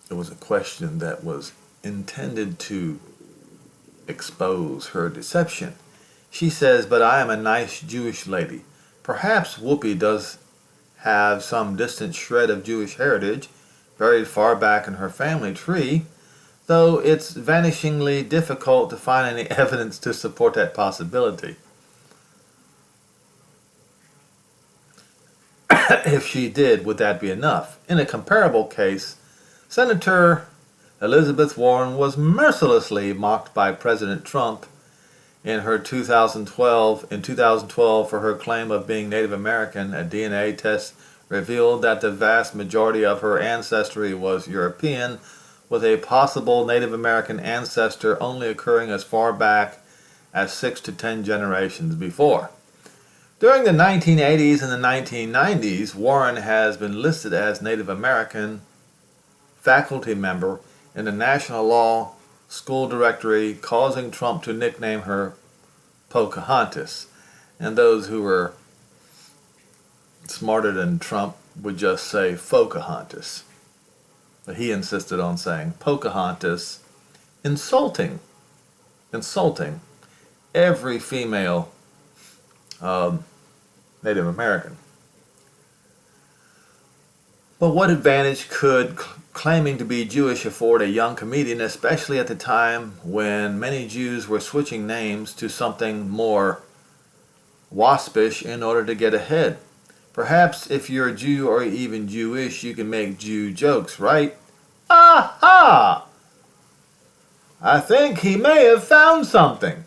S1: It was a question that was intended to expose her deception. She says, "But I am a nice Jewish lady." Perhaps Whoopi does have some distant shred of Jewish heritage buried far back in her family tree, though it's vanishingly difficult to find any evidence to support that possibility. If she did, would that be enough? In a comparable case, Senator Elizabeth Warren was mercilessly mocked by President Trump in 2012 for her claim of being Native American. A DNA test revealed that the vast majority of her ancestry was European, with a possible Native American ancestor only occurring as far back as 6 to 10 generations before. During the 1980s and the 1990s, Warren has been listed as Native American faculty member in the National Law School Directory, causing Trump to nickname her Pocahontas. And those who were smarter than Trump would just say Pocahontas. But he insisted on saying Pocahontas, insulting every female Native American. But what advantage could claiming to be Jewish afford a young comedian, especially at the time when many Jews were switching names to something more waspish in order to get ahead? Perhaps if you're a Jew or even Jewish, you can make Jew jokes, right? Aha! I think he may have found something.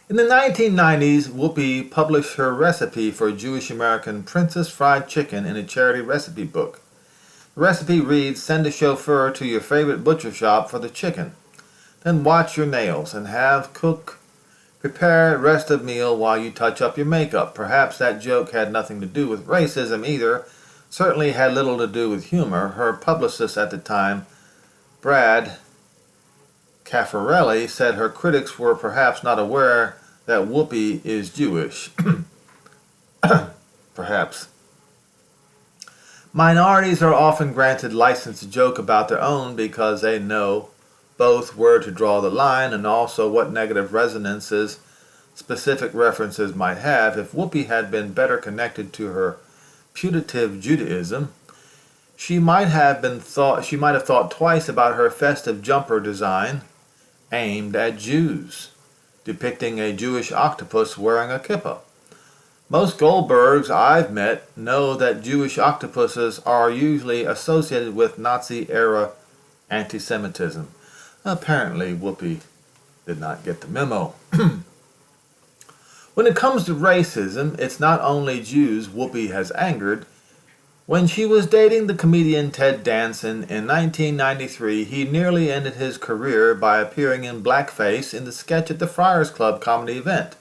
S1: In the 1990s, Whoopi published her recipe for Jewish American Princess fried chicken in a charity recipe book. The recipe reads, "Send a chauffeur to your favorite butcher shop for the chicken. Then watch your nails and have cook prepare rest of meal while you touch up your makeup." Perhaps that joke had nothing to do with racism either. Certainly had little to do with humor. Her publicist at the time, Brad Caffarelli, said her critics were perhaps not aware that Whoopi is Jewish. Perhaps. Minorities are often granted license to joke about their own because they know both where to draw the line and also what negative resonances specific references might have. If Whoopi had been better connected to her putative Judaism, she might have thought twice about her festive jumper design aimed at Jews, depicting a Jewish octopus wearing a kippah. Most Goldbergs I've met know that Jewish octopuses are usually associated with Nazi-era anti-Semitism. Apparently, Whoopi did not get the memo. When it comes to racism, it's not only Jews Whoopi has angered. When she was dating the comedian Ted Danson in 1993, he nearly ended his career by appearing in blackface in the sketch at the Friars Club comedy event,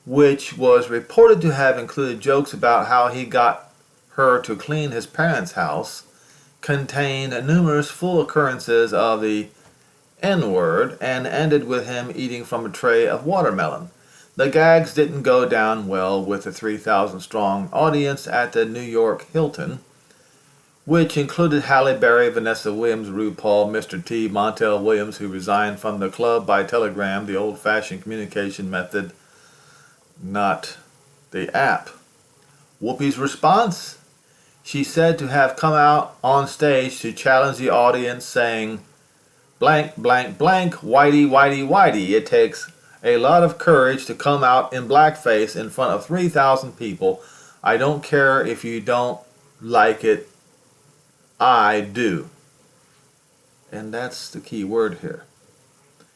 S1: which was reported to have included jokes about how he got her to clean his parents' house, contained numerous full occurrences of the N-word, and ended with him eating from a tray of watermelon. The gags didn't go down well with the 3,000-strong audience at the New York Hilton. which included Halle Berry, Vanessa Williams, RuPaul, Mr. T, Montel Williams, who resigned from the club by telegram, the old-fashioned communication method, not the app. Whoopi's response? She said to have come out on stage to challenge the audience, saying, blank, blank, blank, whitey, whitey, whitey. It takes a lot of courage to come out in blackface in front of 3,000 people. I don't care if you don't like it. I do. And that's the key word here.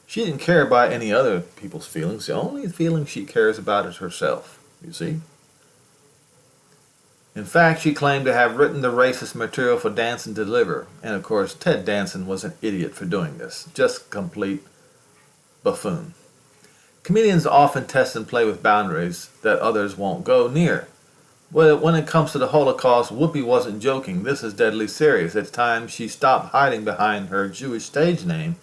S1: She didn't care about any other people's feelings. The only feeling she cares about is herself, you see. In fact, she claimed to have written the racist material for Danson to deliver. And of course, Ted Danson was an idiot for doing this. Just complete buffoon. Comedians often test and play with boundaries that others won't go near. Well, when it comes to the Holocaust, Whoopi wasn't joking. This is deadly serious. It's time she stopped hiding behind her Jewish stage name,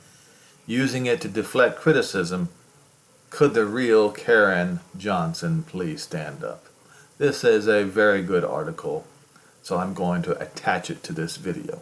S1: using it to deflect criticism. Could the real Karen Johnson please stand up? This is a very good article, so I'm going to attach it to this video.